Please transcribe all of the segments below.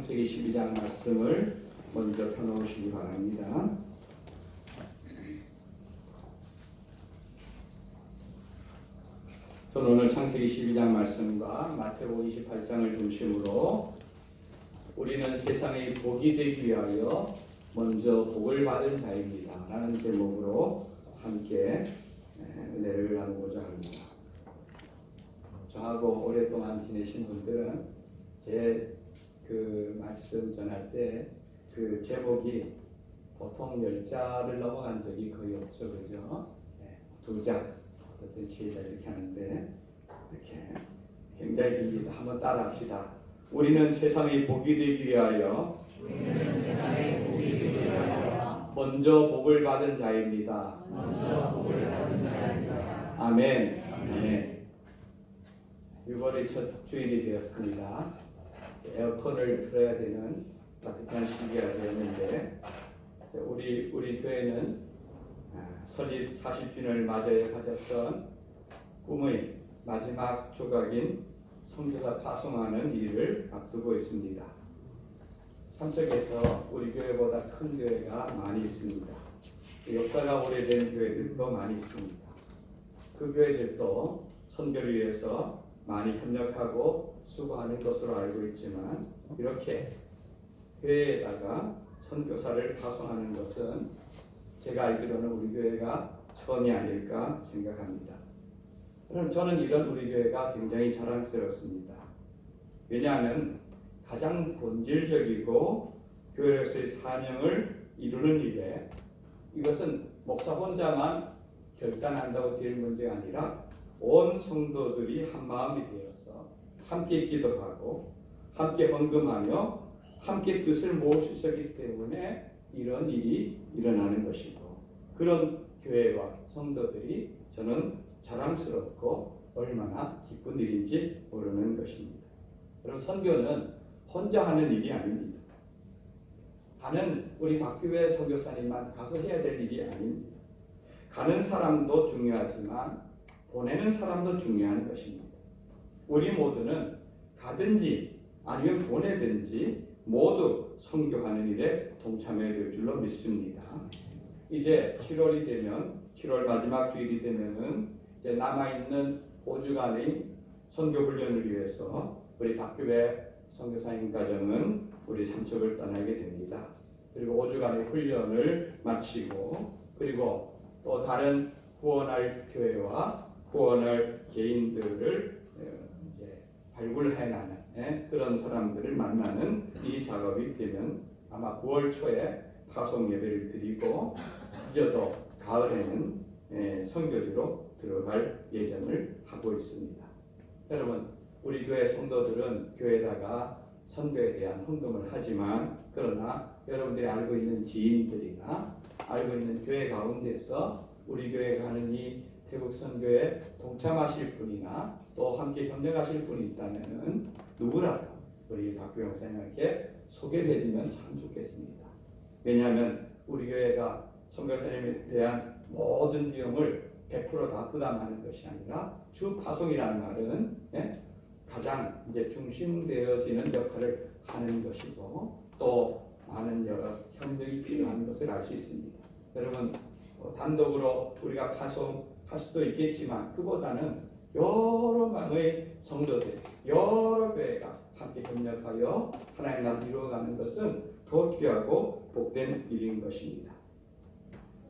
창세기 12장 말씀을 먼저 펴놓으시기 바랍니다. 저는 오늘 창세기 12장 말씀과 마태복음 28장을 중심으로 우리는 세상의 복이 되기 위하여 먼저 복을 받은 자입니다 라는 제목으로 함께 은혜를 나누고자 합니다. 저하고 오랫동안 지내신 분들은 제 그 말씀 전할 때 그 제목이 보통 10자를 넘어간 적이 거의 없죠. 그죠? 2자, 어떤 시자 이렇게 하는데 이렇게 굉장히 깁니다. 한번 따라 합시다. 우리는 세상의 복이 되기 위하여 먼저 복을 받은 자입니다. 아멘. 아멘. 6월의 첫 주일이 되었습니다. 에어컨을 틀어야 되는 따뜻한 시기가 되었는데 우리 교회는 설립 40주년을 맞이해 가졌던 꿈의 마지막 조각인 선교사 파송하는 일을 앞두고 있습니다. 삼척에서 우리 교회보다 큰 교회가 많이 있습니다. 역사가 오래된 교회들도 많이 있습니다. 그 교회들도 선교를 위해서 많이 협력하고 수고하는 것으로 알고 있지만 이렇게 교회에다가 선교사를 파송하는 것은 제가 알기로는 우리 교회가 처음이 아닐까 생각합니다. 그럼 저는 이런 우리 교회가 굉장히 자랑스럽습니다. 왜냐하면 가장 본질적이고 교회로서의 사명을 이루는 일에 이것은 목사 혼자만 결단한다고 될 문제가 아니라 온 성도들이 한 마음이 되어서 함께 기도하고 함께 헌금하며 함께 뜻을 모을 수 있었기 때문에 이런 일이 일어나는 것이고 그런 교회와 성도들이 저는 자랑스럽고 얼마나 기쁜 일인지 모르는 것입니다. 여러분, 선교는 혼자 하는 일이 아닙니다. 가는 우리 박교회 선교사님만 가서 해야 될 일이 아닙니다. 가는 사람도 중요하지만 보내는 사람도 중요한 것입니다. 우리 모두는 가든지 아니면 보내든지 모두 선교하는 일에 동참해야 될 줄로 믿습니다. 이제 7월이 되면 7월 마지막 주일이 되면은 이제 남아있는 5주간의 선교 훈련을 위해서 우리 박교회 선교사님 가정은 우리 삼척을 떠나게 됩니다. 그리고 5주간의 훈련을 마치고 그리고 또 다른 후원할 교회와 후원할 개인들을 이제 발굴해 나가는 그런 사람들을 만나는 이 작업이 되면 아마 9월 초에 파송 예배를 드리고 이제도 가을에는 선교지로 들어갈 예정을 하고 있습니다. 여러분, 우리 교회 성도들은 교회에다가 선교에 대한 헌금을 하지만 그러나 여러분들이 알고 있는 지인들이나 알고 있는 교회 가운데서 우리 교회가 하는 이 태국 선교에 동참하실 분이나 또 함께 협력하실 분이 있다면 누구라도 우리 박규영 목사님에게 소개를 해주면 참 좋겠습니다. 왜냐하면 우리 교회가 선교사님에 대한 모든 비용을 100% 다 부담하는 것이 아니라 주 파송이라는 말은 가장 이제 중심되어지는 역할을 하는 것이고 또 많은 여러 협력이 필요한 것을 알 수 있습니다. 여러분, 단독으로 우리가 파송할 수도 있겠지만 그보다는 여러 명의 성도들, 여러 교회가 함께 협력하여 하나님 나라를 이루어가는 것은 더 귀하고 복된 일인 것입니다.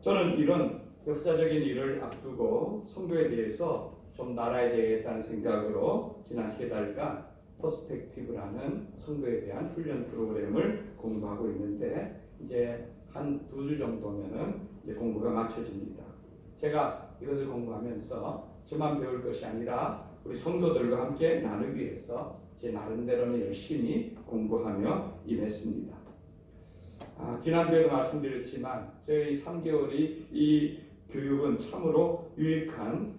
저는 이런 역사적인 일을 앞두고 선교에 대해서 좀 알아야 되겠다는 생각으로 지난 3달간 퍼스펙티브라는 선교에 대한 훈련 프로그램을 공부하고 있는데 이제 한 2주 정도면은 이제 공부가 마쳐집니다. 제가 이것을 공부하면서 저만 배울 것이 아니라 우리 성도들과 함께 나누기 위해서 제 나름대로는 열심히 공부하며 임했습니다. 지난주에도 말씀드렸지만 저희 3개월이 이 교육은 참으로 유익한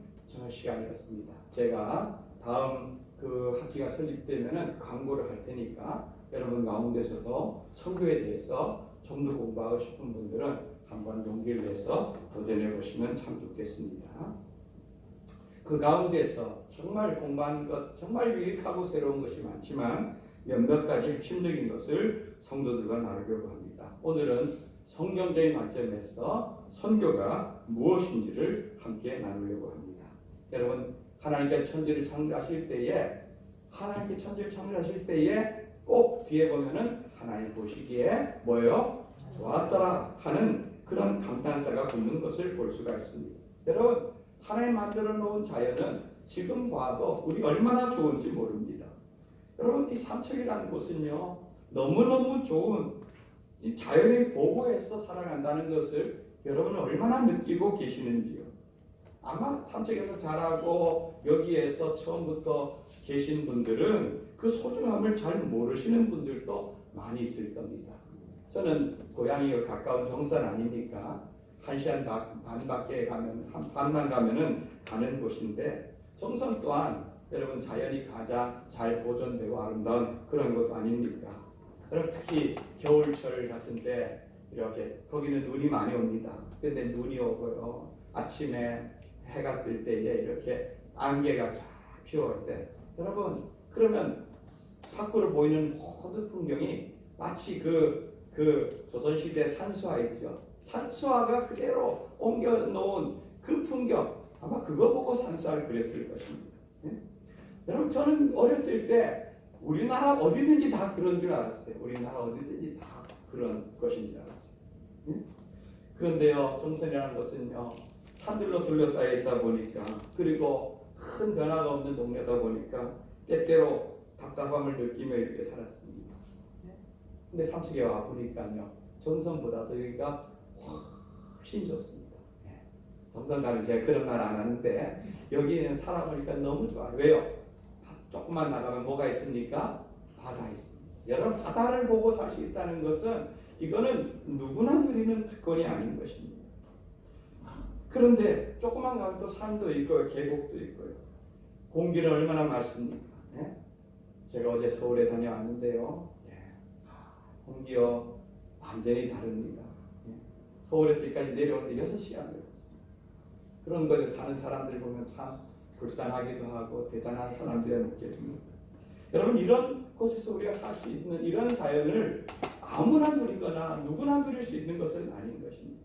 시간이었습니다. 제가 다음 그 학기가 설립되면은 광고를 할 테니까 여러분 가운데서도 선교에 대해서 좀 더 공부하고 싶은 분들은 한번 용기를 내서 도전해 보시면 참 좋겠습니다. 그 가운데서 정말 공부한 것, 정말 유익하고 새로운 것이 많지만 몇몇 가지 핵심적인 것을 성도들과 나누려고 합니다. 오늘은 성경적인 관점에서 선교가 무엇인지를 함께 나누려고 합니다. 여러분, 하나님께 천지를 창조하실 때에 꼭 뒤에 보면은 하나님 보시기에 뭐예요? 좋았더라 하는 그런 감탄사가 붙는 것을 볼 수가 있습니다. 여러분, 하나님 만들어 놓은 자연은 지금 봐도 우리 얼마나 좋은지 모릅니다. 여러분, 이 삼척이라는 곳은요, 너무너무 좋은 이 자연의 보호에서 살아간다는 것을 여러분은 얼마나 느끼고 계시는지요. 아마 삼척에서 자라고 여기에서 처음부터 계신 분들은 그 소중함을 잘 모르시는 분들도 많이 있을 겁니다. 저는 고향이 가까운 정선 아닙니까? 1시간 반밖에 가면, 반만 가면은 가는 곳인데, 정선 또한 여러분 자연이 가장 잘 보존되고 아름다운 그런 곳 아닙니까? 여러분, 특히 겨울철 같은데 이렇게 거기는 눈이 많이 옵니다. 근데 눈이 오고요, 아침에 해가 뜰 때에 이렇게 안개가 쫙 피어올 때, 여러분 그러면 밖으로 보이는 모든 풍경이 마치 그 조선시대 산수화 있죠. 산수화가 그대로 옮겨 놓은 그 풍경, 아마 그거 보고 산수화를 그렸을 것입니다. 예? 여러분, 저는 어렸을 때 우리나라 어디든지 다 그런 줄 알았어요. 우리나라 어디든지 다 그런 것인 줄 알았어요. 예? 그런데요, 정선이라는 것은요, 산들로 둘러싸여 있다 보니까, 그리고 큰 변화가 없는 동네다 보니까 때때로 답답함을 느끼며 이렇게 살았습니다. 근데 삼척에 와 보니까요, 정선보다도 여기가 훨씬 좋습니다. 정선 가면 제가 그런 말 안 하는데 여기는 살아보니까 너무 좋아요. 왜요? 조금만 나가면 뭐가 있습니까? 바다 있습니다. 여러분, 바다를 보고 살 수 있다는 것은 이거는 누구나 누리는 특권이 아닌 것입니다. 그런데 조금만 가면 또 산도 있고요, 계곡도 있고요. 공기는 얼마나 맑습니까? 예? 제가 어제 서울에 다녀왔는데요, 공기요 완전히 다릅니다. 예? 서울에서 여기까지 내려오는데 6시간 걸렸습니다. 그런 곳에 사는 사람들 보면 참 불쌍하기도 하고 대단한 사람들이 느껴집니다. 여러분, 이런 곳에서 우리가 살 수 있는 이런 자연을 아무나 누리거나 누구나 누릴 수 있는 것은 아닌 것입니다.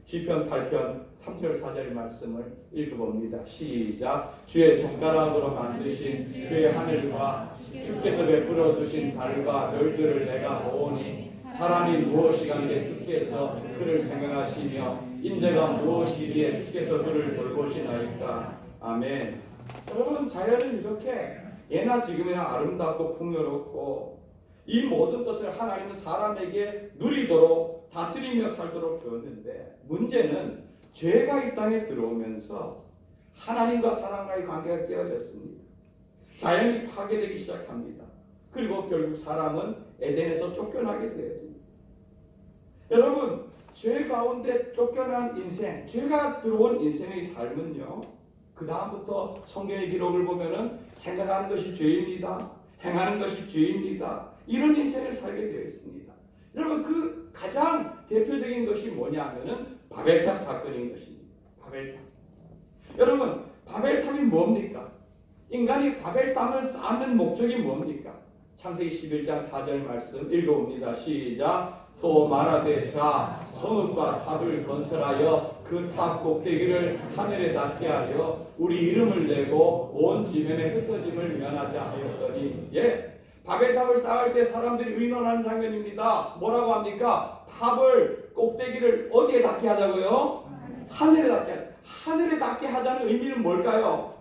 시편 8편 3절 4절 말씀을 읽어봅니다. 시작. 주의 손가락으로 만드신 주의 하늘과 주께서 베풀어 주신 달과 별들을 내가 보오니 사람이 무엇이간데 주께서 그를 생각하시며 인자가 무엇이기에 주께서 그를 돌보시나이까. 아멘. 여러분, 자연은 이렇게 예나 지금이나 아름답고 풍요롭고 이 모든 것을 하나님은 사람에게 누리도록 다스리며 살도록 주었는데, 문제는 죄가 이 땅에 들어오면서 하나님과 사람과의 관계가 깨어졌습니다. 자연이 파괴되기 시작합니다. 그리고 결국 사람은 에덴에서 쫓겨나게 되어집니다. 여러분, 죄 가운데 쫓겨난 인생, 죄가 들어온 인생의 삶은요, 그 다음부터 성경의 기록을 보면은 생각하는 것이 죄입니다, 행하는 것이 죄입니다, 이런 인생을 살게 되어 있습니다. 여러분, 그 가장 대표적인 것이 뭐냐면은 바벨탑 사건인 것입니다. 바벨탑. 여러분, 바벨탑이 뭡니까? 인간이 바벨탑을 쌓는 목적이 뭡니까? 창세기 11장 4절 말씀 읽어봅니다. 시작. 또 말하되 자 성읍과 탑을 건설하여 그 탑 꼭대기를 하늘에 닿게 하여 우리 이름을 내고 온 지면에 흩어짐을 면하자 하였더니, 바벨탑을 쌓을 때 사람들이 의논하는 장면입니다. 뭐라고 합니까? 탑을 꼭대기를 어디에 닿게 하자고요? 하늘에 닿게. 하늘에 닿게 하자는 의미는 뭘까요?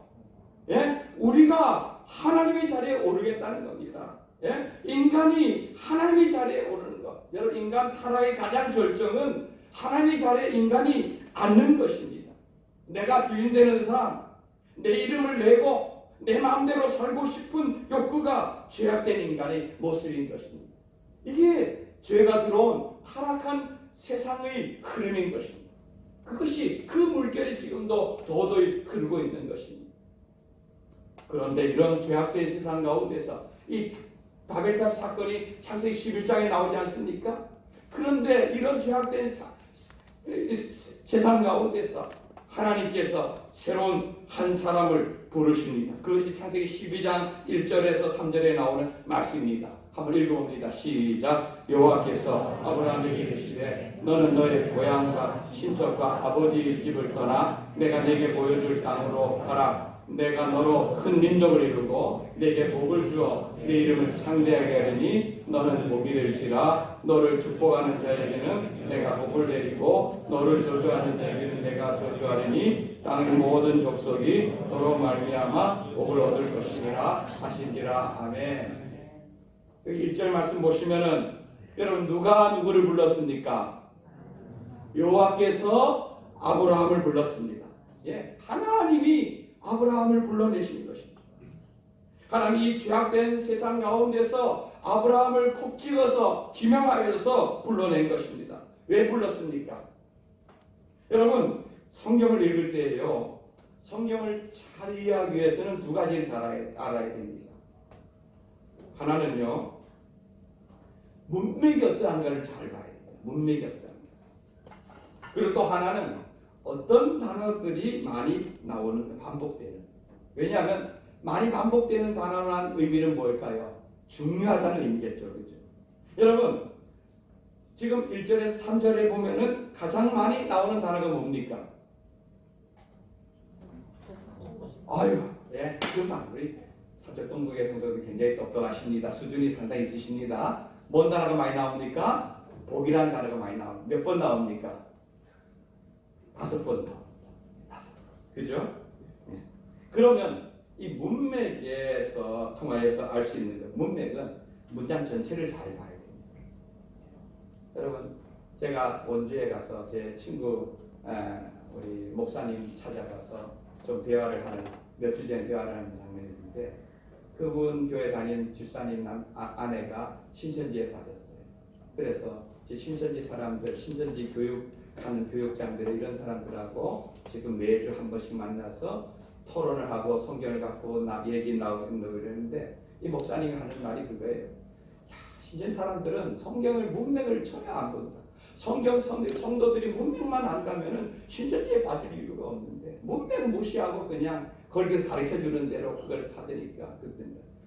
우리가 하나님의 자리에 오르겠다는 겁니다. 인간이 하나님의 자리에 오르는 것. 여러분, 인간 타락의 가장 절정은 하나님의 자리에 인간이 앉는 것입니다. 내가 주인 되는 삶, 내 이름을 내고 내 마음대로 살고 싶은 욕구가 죄악된 인간의 모습인 것입니다. 이게 죄가 들어온 타락한 세상의 흐름인 것입니다. 그것이 그 물결이 지금도 도도히 흐르고 있는 것입니다. 그런데 이런 죄악된 세상 가운데서 이 바벨탑 사건이 창세기 11장에 나오지 않습니까? 그런데 이런 죄악된 세상 가운데서 하나님께서 새로운 한 사람을 부르십니다. 그것이 창세기 12장 1절에서 3절에 나오는 말씀입니다. 한번 읽어봅니다. 시작. 여호와께서 아브라함에게 이르시되 너는 너의 고향과 친척과 아버지의 집을 떠나 내가 네게 보여줄 땅으로 가라. 내가 너로 큰 민족을 이루고 네게 복을 주어 네 이름을 창대하게 하리니 너는 복이 될지라. 너를 축복하는 자에게는 내가 복을 내리고 너를 저주하는 자에게는 내가 저주하리니 땅의 모든 족속이 너로 말미암아 복을 얻을 것이니라 하시니라. 아멘. 여기 1절 말씀 보시면은 여러분 누가 누구를 불렀습니까? 여호와께서 아브라함을 불렀습니다. 예, 하나님이 아브라함을 불러내신 것입니다. 하나님이 죄악된 세상 가운데서 아브라함을 콕 찍어서 지명하여서 불러낸 것입니다. 왜 불렀습니까? 여러분 성경을 읽을 때에요, 성경을 잘 이해하기 위해서는 두 가지를 알아야 됩니다. 하나는요, 문맥이 어떠한가를 잘 봐야 됩니다. 문맥이 어떠한가. 그리고 또 하나는 어떤 단어들이 많이 나오는, 반복되는. 왜냐하면 많이 반복되는 단어란 의미는 뭘까요? 중요하다는 의미겠죠. 그죠? 여러분, 지금 1절에서 3절에 보면은 가장 많이 나오는 단어가 뭡니까? 아유, 예, 금방 우리 사적동국의 성도들 굉장히 똑똑하십니다. 수준이 상당히 있으십니다. 뭔 단어가 많이 나옵니까? 복이라는 단어가 많이 나옵니다. 몇 번 나옵니까? 5번 나옵니다. 5번. 그죠? 예. 그러면 이 문맥에서 통하여서 알 수 있는 것, 문맥은 문장 전체를 잘 봐야 됩니다. 여러분, 제가 원주에 가서 제 친구 우리 목사님 찾아가서 좀 대화를 하는, 몇 주 전에 대화를 하는 장면이 있는데, 그분 교회 다니는 집사님 아내가 신천지에 빠졌어요. 그래서 제 신천지 사람들, 신천지 교육하는 교육장들, 이런 사람들하고 지금 매주 한 번씩 만나서 토론을 하고 성경을 갖고 얘기 나오고 이러는데, 이 목사님이 하는 말이 그거예요. 야, 신천 사람들은 성경을 문맥을 전혀 안 본다. 성도들이 문맥만 안 가면은 신천지에 빠질 이유가 없는데, 문맥 무시하고 그냥 거기서 가르쳐주는 대로 그걸 받으니까,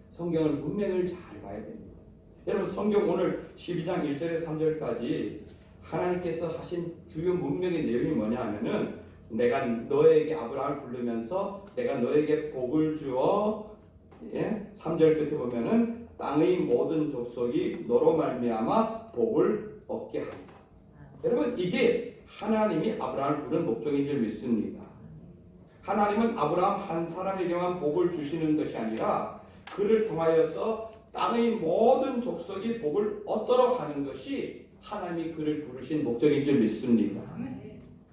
성경을 문맥을 잘 봐야 됩니다. 여러분, 성경 오늘 12장 1절에서 3절까지 하나님께서 하신 주요 문맥의 내용이 뭐냐 하면은, 내가 너에게 아브라함을 부르면서 내가 너에게 복을 주어, 예? 3절 끝에 보면은 땅의 모든 족속이 너로 말미암아 복을 얻게 한다. 여러분, 이게 하나님이 아브라함을 부른 목적인 줄 믿습니다. 하나님은 아브라함 한 사람에게만 복을 주시는 것이 아니라 그를 통하여서 땅의 모든 족속이 복을 얻도록 하는 것이 하나님이 그를 부르신 목적인 줄 믿습니다.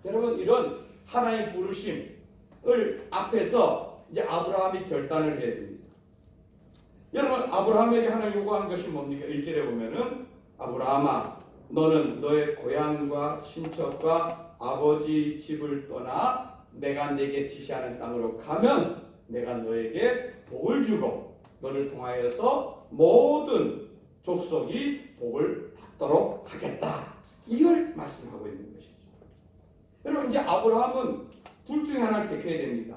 여러분, 이런 하나님의 부르심을 앞에서 이제 아브라함이 결단을 해야 됩니다. 여러분, 아브라함에게 하나님 요구한 것이 뭡니까? 1절에 보면은 아브라함아, 너는 너의 고향과 친척과 아버지 집을 떠나 내가 네게 지시하는 땅으로 가면 내가 너에게 복을 주고 너를 통하여서 모든 족속이 복을 받도록 하겠다. 이걸 말씀하고 있는 것이죠. 여러분, 이제 아브라함은 둘 중에 하나를 택해야 됩니다.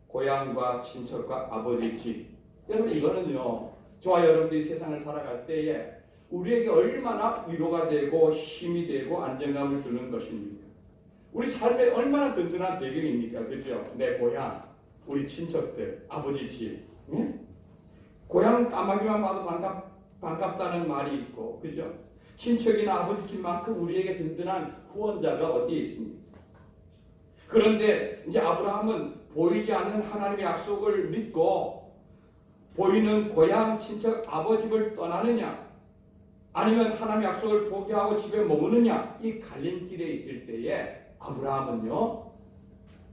고향과 친척과 아버지 집. 여러분, 이거는요, 저와 여러분들이 세상을 살아갈 때에 우리에게 얼마나 위로가 되고 힘이 되고 안정감을 주는 것입니까? 우리 삶에 얼마나 든든한 배경입니까? 그죠? 내 고향, 우리 친척들, 아버지 집. 예? 고향 까마귀만 봐도 반갑다는 말이 있고, 그죠? 친척이나 아버지 집만큼 우리에게 든든한 구원자가 어디에 있습니까? 그런데 이제 아브라함은 보이지 않는 하나님의 약속을 믿고 보이는 고향, 친척, 아버지 집을 떠나느냐, 아니면 하나님의 약속을 포기하고 집에 머무느냐, 이 갈림길에 있을 때에 아브라함은요,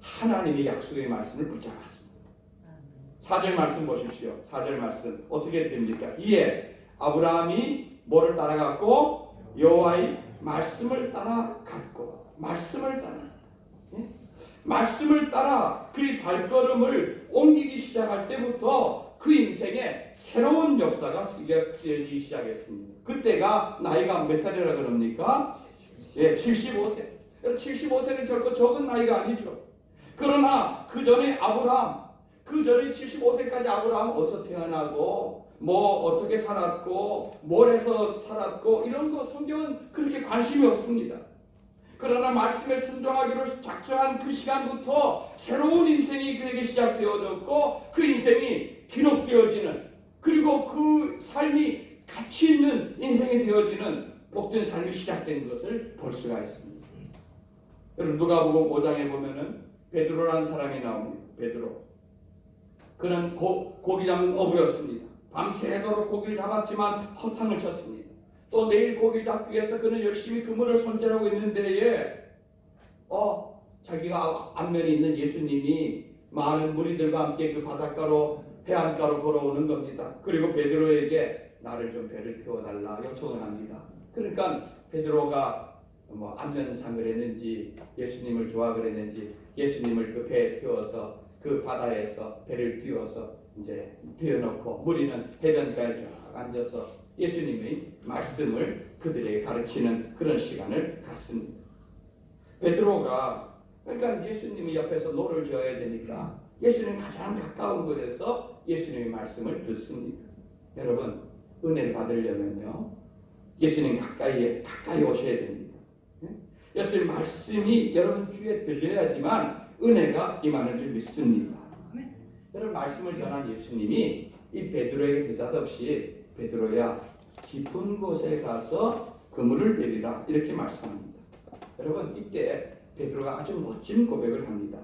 하나님의 약속의 말씀을 붙잡았습니다. 4절 말씀 보십시오. 4절 말씀 어떻게 됩니까? 이에 아브라함이 뭐를 따라갔고? 여호와의 말씀을 따라갔고, 말씀을 따라 그의 발걸음을 옮기기 시작할 때부터 그 인생에 새로운 역사가 쓰여지기 시작했습니다. 그때가 나이가 몇 살이라 그럽니까? 예, 75세. 75세는 결코 적은 나이가 아니죠. 그러나 그 전에 아브라함, 그 전에 75세까지 아브라함은 어디서 태어나고 뭐 어떻게 살았고 뭘 해서 살았고 이런 거 성경은 그렇게 관심이 없습니다. 그러나 말씀에 순종하기로 작정한 그 시간부터 새로운 인생이 그에게 시작되어졌고 그 인생이 기록되어지는, 그리고 그 삶이 가치 있는 인생이 되어지는 복된 삶이 시작된 것을 볼 수가 있습니다. 여러분 누가복음 5장에 보면은 베드로라는 사람이 나옵니다. 베드로. 그는 고기 잡는 어부였습니다. 밤새도록 고기를 잡았지만 허탕을 쳤습니다. 또 내일 고기를 잡기 위해서 그는 열심히 그물을 손질하고 있는 데에 자기가 앞면에 있는 예수님이 많은 무리들과 함께 그 바닷가로 해안가로 걸어오는 겁니다. 그리고 베드로에게 나를 좀 배를 태워달라 요청을 합니다. 그러니까 베드로가 뭐 안전상을 했는지 예수님을 좋아하고 그랬는지 예수님을 그 배에 태워서 그 바다에서 배를 띄워서 이제 띄워놓고 무리는 해변가에 쫙 앉아서 예수님의 말씀을 그들에게 가르치는 그런 시간을 갖습니다. 베드로가 그러니까 예수님이 옆에서 노를 저어야 되니까 예수님 가장 가까운 곳에서 예수님의 말씀을 듣습니다. 여러분 은혜를 받으려면요 예수님 가까이 오셔야 됩니다. 예수님 말씀이 여러분 귀에 들려야지만 은혜가 임하는 줄 믿습니다. 여러분 말씀을 전한 예수님이 이 베드로에게 느닷없이 베드로야 깊은 곳에 가서 그물을 내리라 이렇게 말씀합니다. 여러분 이때 베드로가 아주 멋진 고백을 합니다.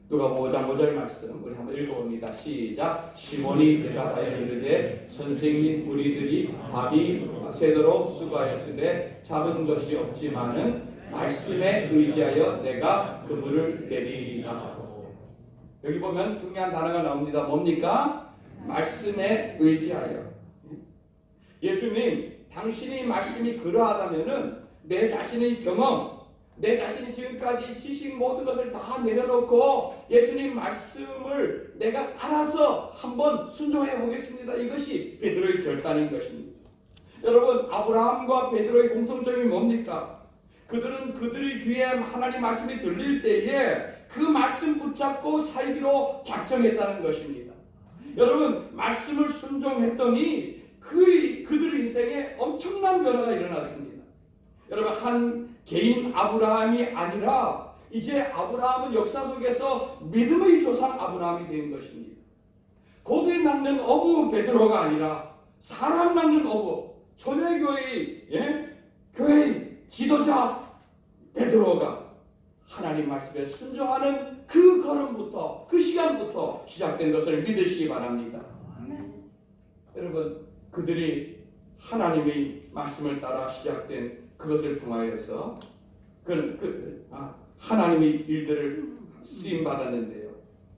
누가복음 5장 5절 말씀 우리 한번 읽어봅니다. 시작. 시몬이 대답하여 이르되 선생님 우리들이 밤이 새도록 수고하였으되 잡은 것이 없지만은 말씀에 의지하여 내가 그물을 내리리라. 여기 보면 중요한 단어가 나옵니다. 뭡니까? 말씀에 의지하여. 예수님 당신이 말씀이 그러하다면은 내 자신의 경험, 내 자신이 지금까지 지식 모든 것을 다 내려놓고 예수님 말씀을 내가 따라서 한번 순종해 보겠습니다. 이것이 베드로의 결단인 것입니다. 여러분 아브라함과 베드로의 공통점이 뭡니까? 그들은 그들의 귀에 하나님 말씀이 들릴 때에 그 말씀 붙잡고 살기로 작정했다는 것입니다. 여러분 말씀을 순종했더니 그들의 인생에 엄청난 변화가 일어났습니다. 여러분 한 개인 아브라함이 아니라 이제 아브라함은 역사 속에서 믿음의 조상 아브라함이 된 것입니다. 고대 남는 어부 베드로가 아니라 사람 남는 어부 초대교회의 교회의 지도자 베드로가 하나님 말씀에 순종하는 그 걸음부터 그 시간부터 시작된 것을 믿으시기 바랍니다. 여러분 그들이 하나님의 말씀을 따라 시작된 그것을 통하여서 하나님의 일들을 쓰임 받았는데요.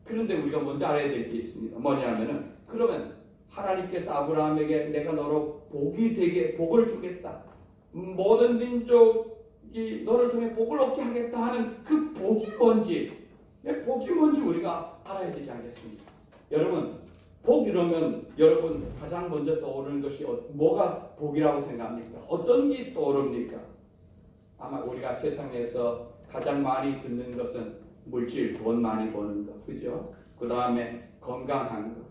그런데 우리가 먼저 알아야 될 게 있습니다. 뭐냐면은 그러면 하나님께서 아브라함에게 내가 너로 복이 되게 복을 주겠다. 모든 민족이 너를 통해 복을 얻게 하겠다 하는 그 복이 뭔지 우리가 알아야 되지 않겠습니까? 여러분 복 이러면 여러분 가장 먼저 떠오르는 것이 뭐가 복이라고 생각합니까? 어떤 게 떠오릅니까? 아마 우리가 세상에서 가장 많이 듣는 것은 물질, 돈 많이 버는 것, 그죠? 그 다음에 건강한 것,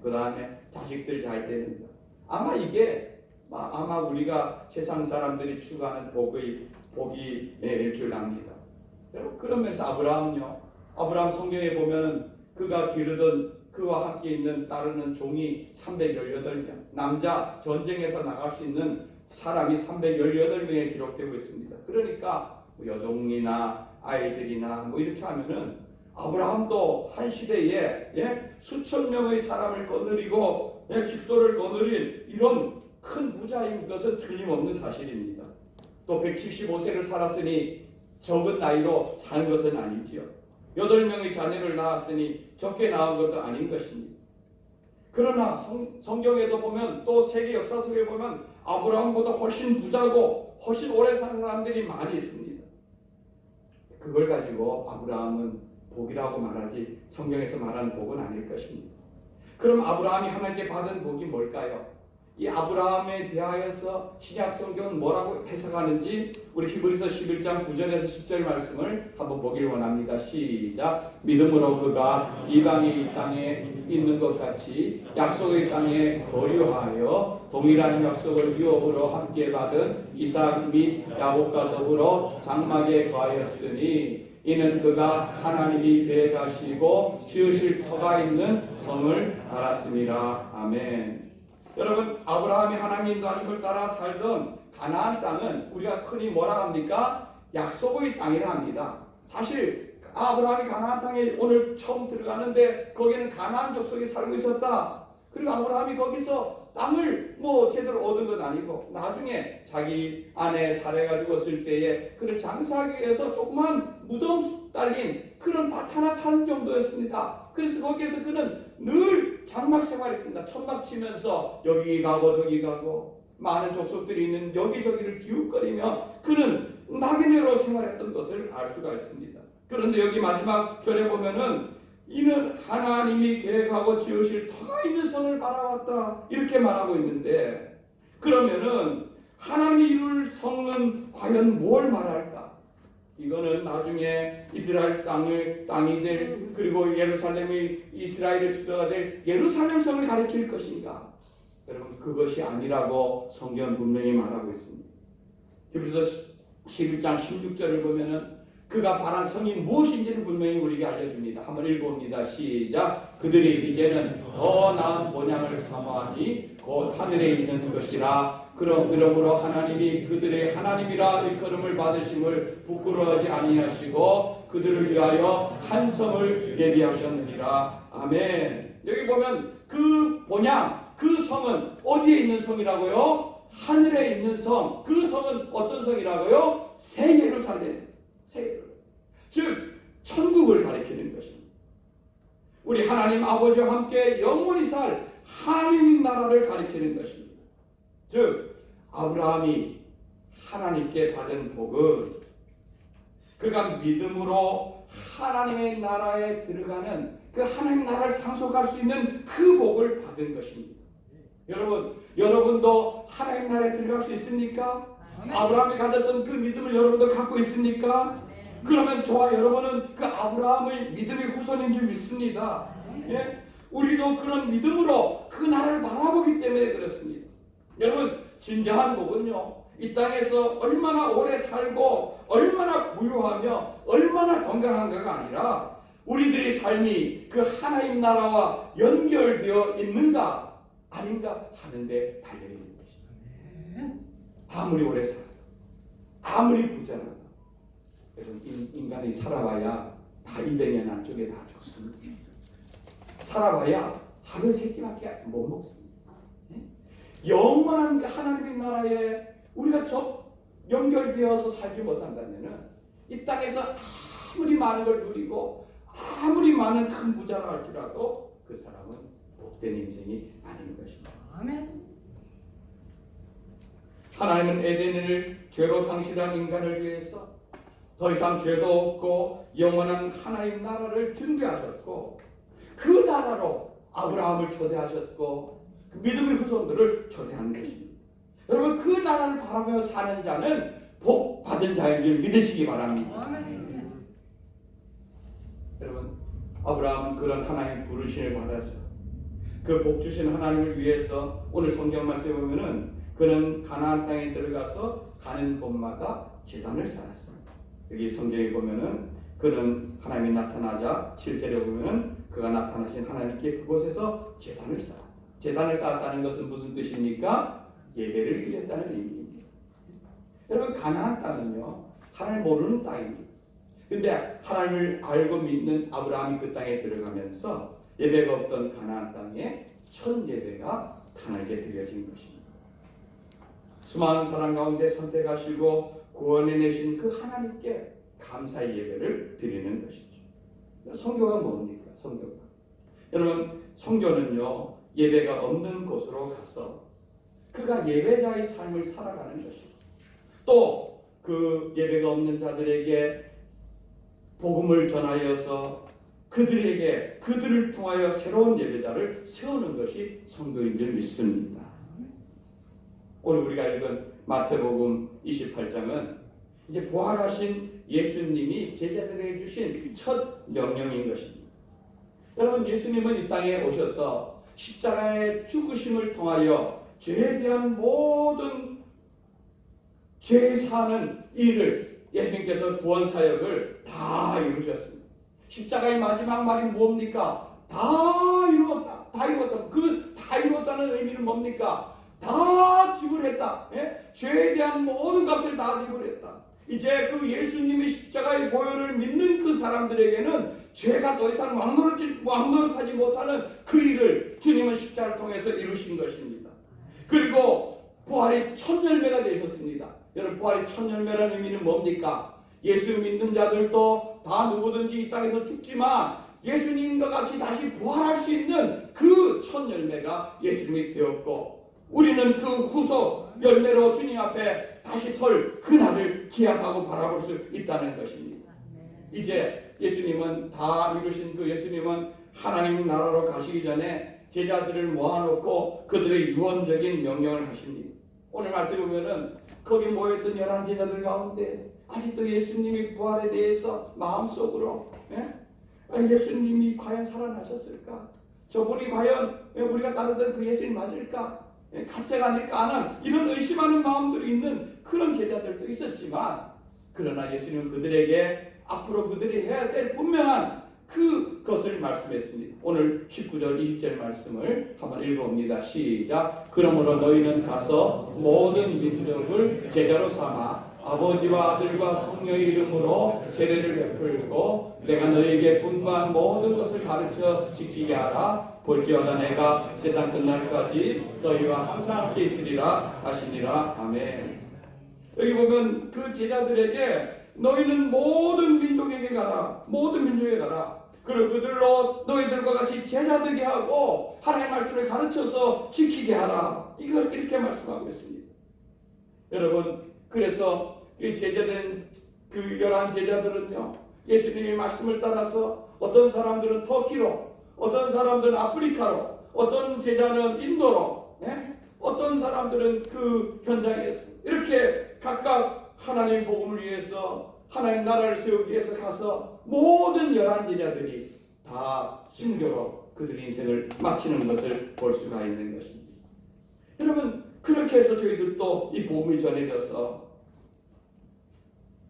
그 다음에 자식들 잘 되는 것. 아마 우리가 세상 사람들이 추구하는 복이 줄 압니다. 여러분 그런 면에서 아브라함 성경에 보면 그가 기르던 그와 함께 있는 따르는 종이 318명, 남자 전쟁에서 나갈 수 있는 사람이 318명에 기록되고 있습니다. 그러니까 여종이나 아이들이나 이렇게 하면은 아브라함도 한 시대에 수천 명의 사람을 거느리고 식소를 거느린 이런 큰 부자인 것은 틀림없는 사실입니다. 또 175세를 살았으니 적은 나이로 사는 것은 아니지요. 8명의 자녀를 낳았으니 적게 낳은 것도 아닌 것입니다. 그러나 성경에도 보면 또 세계 역사 속에 보면 아브라함보다 훨씬 부자고 훨씬 오래 사는 사람들이 많이 있습니다. 그걸 가지고 아브라함은 복이라고 말하지 성경에서 말하는 복은 아닐 것입니다. 그럼 아브라함이 하나님께 받은 복이 뭘까요? 이 아브라함에 대하여서 신약 성경은 뭐라고 해석하는지 우리 히브리서 11장 9절에서 10절 말씀을 한번 보기를 원합니다. 시작. 믿음으로 그가 이방의 땅에 있는 것 같이 약속의 땅에 거류하여 동일한 약속을 유업으로 함께 받은 이삭 및 야곱과 더불어 장막에 거하였으니 이는 그가 하나님이 계획하시고 지으실 터가 있는 성을 알았습니다. 아멘. 여러분, 아브라함이 하나님 인도하심을 따라 살던 가나안 땅은 우리가 흔히 뭐라 합니까? 약속의 땅이라 합니다. 사실 아브라함이 가나안 땅에 오늘 처음 들어가는데 거기는 가나안 족속이 살고 있었다. 그리고 아브라함이 거기서 땅을 제대로 얻은 건 아니고 나중에 자기 아내 사례가 죽었을 때에 그를 장사하기 위해서 조그만 무덤 딸린 그런 밭 하나 산 정도였습니다. 그래서 거기에서 그는 늘 장막 생활했습니다. 천막 치면서 여기 가고 저기 가고 많은 족속들이 있는 여기저기를 기웃거리며 그는 낙인으로 생활했던 것을 알 수가 있습니다. 그런데 여기 마지막 절에 보면은 이는 하나님이 계획하고 지으실 터가 있는 성을 바라봤다 이렇게 말하고 있는데, 그러면은 하나님이 이룰 성은 과연 뭘 말할까? 이거는 나중에 이스라엘 땅이 될, 그리고 예루살렘이 이스라엘의 수도가 될 예루살렘 성을 가리킬 것인가? 여러분, 그것이 아니라고 성경은 분명히 말하고 있습니다. 히브리서 11장 16절을 보면은 그가 바란 성이 무엇인지를 분명히 우리에게 알려줍니다. 한번 읽어봅니다. 시작. 그들이 이제는 더 나은 본향을 사모하니 곧 하늘에 있는 것이라. 그러므로 하나님이 그들의 하나님이라 일컬음을 받으심을 부끄러워하지 아니하시고 그들을 위하여 한 성을 예비하셨느니라. 아멘. 여기 보면 그 본향, 그 성은 어디에 있는 성이라고요? 하늘에 있는 성. 그 성은 어떤 성이라고요? 새 예루살렘. 즉 천국을 가리키는 것입니다. 우리 하나님 아버지와 함께 영원히 살 하나님 나라를 가리키는 것입니다. 즉 아브라함이 하나님께 받은 복은 그가 믿음으로 하나님의 나라에 들어가는 그 하나님 나라를 상속할 수 있는 그 복을 받은 것입니다. 여러분도 하나님 나라에 들어갈 수 있습니까? 아브라함이 가졌던 그 믿음을 여러분도 갖고 있습니까? 그러면 저와 여러분은 그 아브라함의 믿음의 후손인 줄 믿습니다. 예? 우리도 그런 믿음으로 그 나라를 바라보기 때문에 그렇습니다. 여러분, 진정한 복은요, 이 땅에서 얼마나 오래 살고 얼마나 부유하며 얼마나 건강한가가 아니라 우리들의 삶이 그 하나님 나라와 연결되어 있는가 아닌가 하는 데 달려있는 것입니다. 아무리 오래 살아도, 아무리 부자라도 여러분, 인간이 살아봐야 다 200년 안쪽에 다 죽습니다. 살아봐야 하루 세 끼밖에 못 먹습니다. 영원한 하나님의 나라에 우리가 연결되어서 살지 못한다면 이 땅에서 아무리 많은 걸 누리고 아무리 많은 큰 부자라 할지라도 그 사람은 복된 인생이 아닌 것입니다. 아멘. 하나님은 에덴을 죄로 상실한 인간을 위해서 더 이상 죄도 없고 영원한 하나님 나라를 준비하셨고 그 나라로 아브라함을 초대하셨고 그 믿음의 후손들을 초대하는 것입니다. 여러분, 그 나라를 바라보며 사는 자는 복 받은 자인 줄 믿으시기 바랍니다. 여러분, 아브라함은 그런 하나님 부르심을 받아서 그 복 주신 하나님을 위해서 오늘 성경 말씀에 보면은 그는 가나안 땅에 들어가서 가는 곳마다 제단을 쌓았습니다. 여기 성경에 보면은 그는 하나님이 나타나자 7절에 보면은 그가 나타나신 하나님께 그곳에서 제단을 쌓았다. 제단을 쌓았다는 것은 무슨 뜻입니까? 예배를 드렸다는 의미입니다. 여러분, 가나안 땅은요, 하나님 모르는 땅입니다. 근데 하나님을 알고 믿는 아브라함이 그 땅에 들어가면서 예배가 없던 가나안 땅에 첫 예배가 하나님께 드려진 것입니다. 수많은 사람 가운데 선택하시고 구원해내신 그 하나님께 감사의 예배를 드리는 것이죠. 성교가 뭡니까? 성교가. 여러분, 성교는요, 예배가 없는 곳으로 가서 그가 예배자의 삶을 살아가는 것이고 또 그 예배가 없는 자들에게 복음을 전하여서 그들을 통하여 새로운 예배자를 세우는 것이 성도인 줄 믿습니다. 오늘 우리가 읽은 마태복음 28장은 이제 부활하신 예수님이 제자들에게 주신 첫 명령인 것입니다. 여러분, 예수님은 이 땅에 오셔서 십자가의 죽으심을 통하여 죄에 대한 모든 죄 사는 일을 예수님께서 구원 사역을 다 이루셨습니다. 십자가의 마지막 말이 뭡니까? 다 이루었다. 다 이루었다. 그 다 이루었다는 의미는 뭡니까? 다 지불했다. 예? 죄에 대한 모든 값을 다 지불했다. 이제 그 예수님의 십자가의 보혈을 믿는 그 사람들에게는 죄가 더 이상 왕노릇하지 못하는 그 일을 주님은 십자가를 통해서 이루신 것입니다. 그리고 부활의 첫 열매가 되셨습니다. 여러분, 부활의 첫 열매라는 의미는 뭡니까? 예수 믿는 자들도 다 누구든지 이 땅에서 죽지만 예수님과 같이 다시 부활할 수 있는 그 첫 열매가 예수님이 되었고, 우리는 그 후속 열매로 주님 앞에 다시 설 그날을 기약하고 바라볼 수 있다는 것입니다. 이제 예수님은 다 이루신 그 예수님은 하나님 나라로 가시기 전에 제자들을 모아놓고 그들의 유언적인 명령을 하십니다. 오늘 말씀에 보면은 거기 모였던 11 제자들 가운데 아직도 예수님의 부활에 대해서 마음속으로 예수님이 과연 살아나셨을까? 저분이 과연 우리가 따르던 그 예수님 맞을까? 가짜가 아닐까 하는 이런 의심하는 마음들이 있는 그런 제자들도 있었지만, 그러나 예수님은 그들에게 앞으로 그들이 해야 될 분명한 그것을 말씀했습니다. 오늘 19절 20절 말씀을 한번 읽어봅니다. 시작. 그러므로 너희는 가서 모든 민족을 제자로 삼아 아버지와 아들과 성령의 이름으로 세례를 베풀고 내가 너희에게 분부한 모든 것을 가르쳐 지키게 하라. 볼지어다 내가 세상 끝날까지 너희와 항상 함께 있으리라 하시니라. 아멘. 여기 보면 그 제자들에게 너희는 모든 민족에게 가라. 모든 민족에게 가라. 그리고 그들로 너희들과 같이 제자 되게 하고 하나님의 말씀을 가르쳐서 지키게 하라. 이걸 이렇게 말씀하고 있습니다. 여러분, 그래서 이 제자된 그 11 제자들은요, 예수님의 말씀을 따라서 어떤 사람들은 터키로, 어떤 사람들은 아프리카로, 어떤 제자는 인도로, 어떤 사람들은 그 현장에서 이렇게 각각 하나님의 복음을 위해서, 하나님 나라를 세우기 위해서 가서 모든 11 제자들이 다 순교로 그들의 인생을 마치는 것을 볼 수가 있는 것입니다. 여러분, 그렇게 해서 저희들도 이 복음이 전해져서,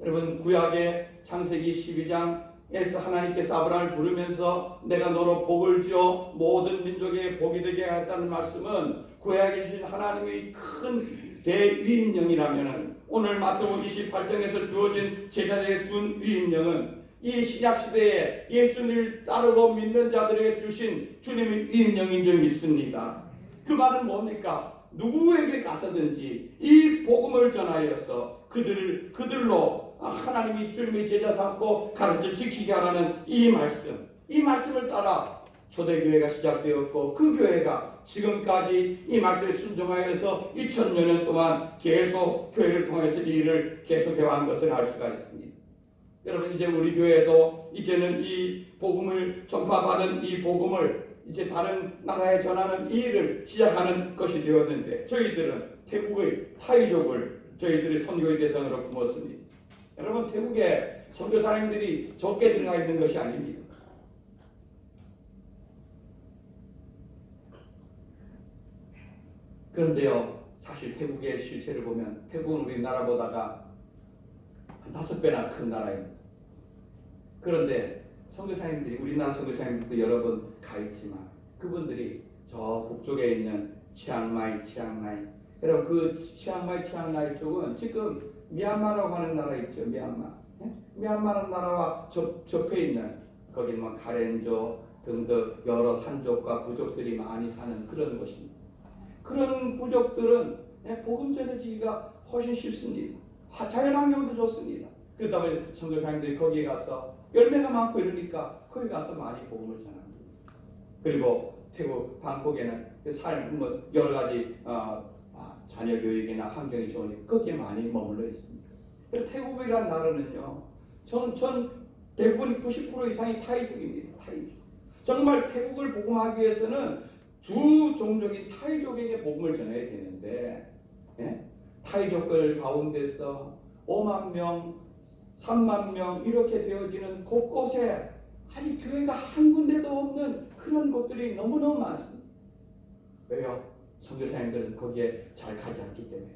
여러분, 구약의 창세기 12장에서 하나님께서 아브라함을 부르면서 내가 너로 복을 지어 모든 민족의 복이 되게 하였다는 말씀은 구약에 주신 하나님의 큰 대위임령이라면, 오늘 마태복음 28장에서 주어진 제자들에게 준 위임령은 이 신약시대에 예수님을 따르고 믿는 자들에게 주신 주님의 위임령인 줄 믿습니다. 그 말은 뭡니까? 누구에게 가서든지 이 복음을 전하여서 그들로 하나님이 주님의 제자 삼고 가르쳐 지키게 하라는 이 말씀을 따라 초대교회가 시작되었고, 그 교회가 지금까지 이 말씀에 순종하여서 2000년 동안 계속 교회를 통해서 이 일을 계속해온 것을 알 수가 있습니다. 여러분, 이제 우리 교회도 이제는 이 복음을 전파받은 이 복음을 이제 다른 나라에 전하는 이 일을 시작하는 것이 되었는데, 저희들은 태국의 타이족을 저희들이 선교의 대상으로 품었습니다. 여러분, 태국에 선교사님들이 적게 들어가 있는 것이 아닙니다. 그런데요, 사실 태국의 실체를 보면 태국은 우리나라보다가 한 5배나 큰 나라입니다. 그런데 선교사님들이, 우리나라 선교사님들도 여러 번 가 있지만 그분들이 저 북쪽에 있는 치앙마이, 여러분, 그 치앙마이 쪽은 지금 미얀마라고 하는 나라 있죠. 미얀마라는 나라와 접해 있는, 거기는 뭐 가렌조 등등 여러 산족과 부족들이 많이 사는 그런 곳입니다. 그런 부족들은 복음 전해지기가 훨씬 쉽습니다. 자연환경도 좋습니다. 그러다 보니 선교사님들이 거기에 가서 열매가 많고 이러니까 거기 가서 많이 복음을 전합니다. 그리고 태국 방콕에는 여러 가지 자녀 교육이나 환경이 좋으니 거기에 많이 머물러 있습니다. 태국이라는 나라는요, 전 대부분 90% 이상이 타이족입니다. 타이족. 정말 태국을 복음하기 위해서는 주 종족인 타이족에게 복음을 전해야 되는데, 예? 타이족들 가운데서 5만 명, 3만 명 이렇게 되어지는 곳곳에 아직 교회가 한 군데도 없는 그런 곳들이 너무너무 많습니다. 왜요? 선교사님들은 거기에 잘 가지 않기 때문에.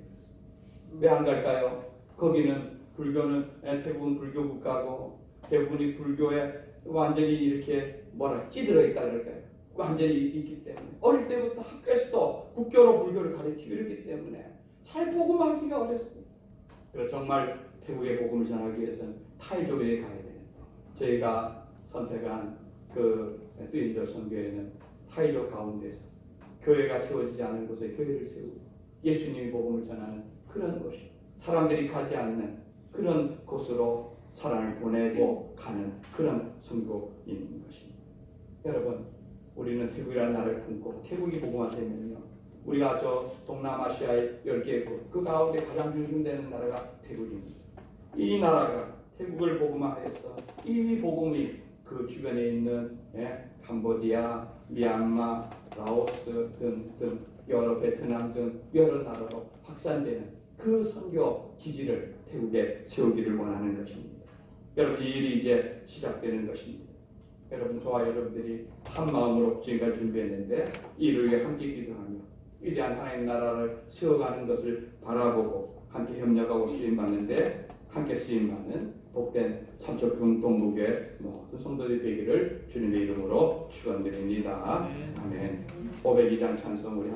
왜 안 갈까요? 거기는 불교는 대부분 불교 국가고 대부분이 불교에 완전히 이렇게 찌들어 있다 그럴까요? 완전히 있기 때문에 어릴 때부터 학교에서도 국교로 불교를 가르치고 이러기 때문에 잘 복음하기가 어렵습니다. 그래서 정말 태국의 복음을 전하기 위해서는 타이족에 가야 돼요. 저희가 선택한 그 뜨인저 선교회는 타이족 가운데서 교회가 세워지지 않은 곳에 교회를 세우고 예수님의 복음을 전하는 그런 곳이 사람들이 가지 않는 그런 곳으로 사람을 보내고 가는 그런 선교인 것입니다. 여러분, 우리는 태국이라는 나라를 품고 태국이 복음화되면요, 우리가 저 동남아시아의 10개국 그 가운데 가장 중심되는 나라가 태국입니다. 이 나라가 태국을 복음화해서 이 복음이 그 주변에 있는 캄보디아, 미얀마, 라오스 등등 여러 베트남 등 여러 나라로 확산되는 그 선교 기지를 태국에 세우기를 원하는 것입니다. 여러분, 이 일이 이제 시작되는 것입니다. 여러분, 저와 여러분들이 한 마음으로 지금까지 준비했는데 이 일을 위해 함께 기도하며 위대한 하나님 나라를 세워가는 것을 바라보고 함께 협력하고 쓰임받는데 함께 쓰임받는 복된 삼척동 동북의 모든 성도들이 되기를 주님의 이름으로 축원드립니다. 아멘. 502장 찬송 우리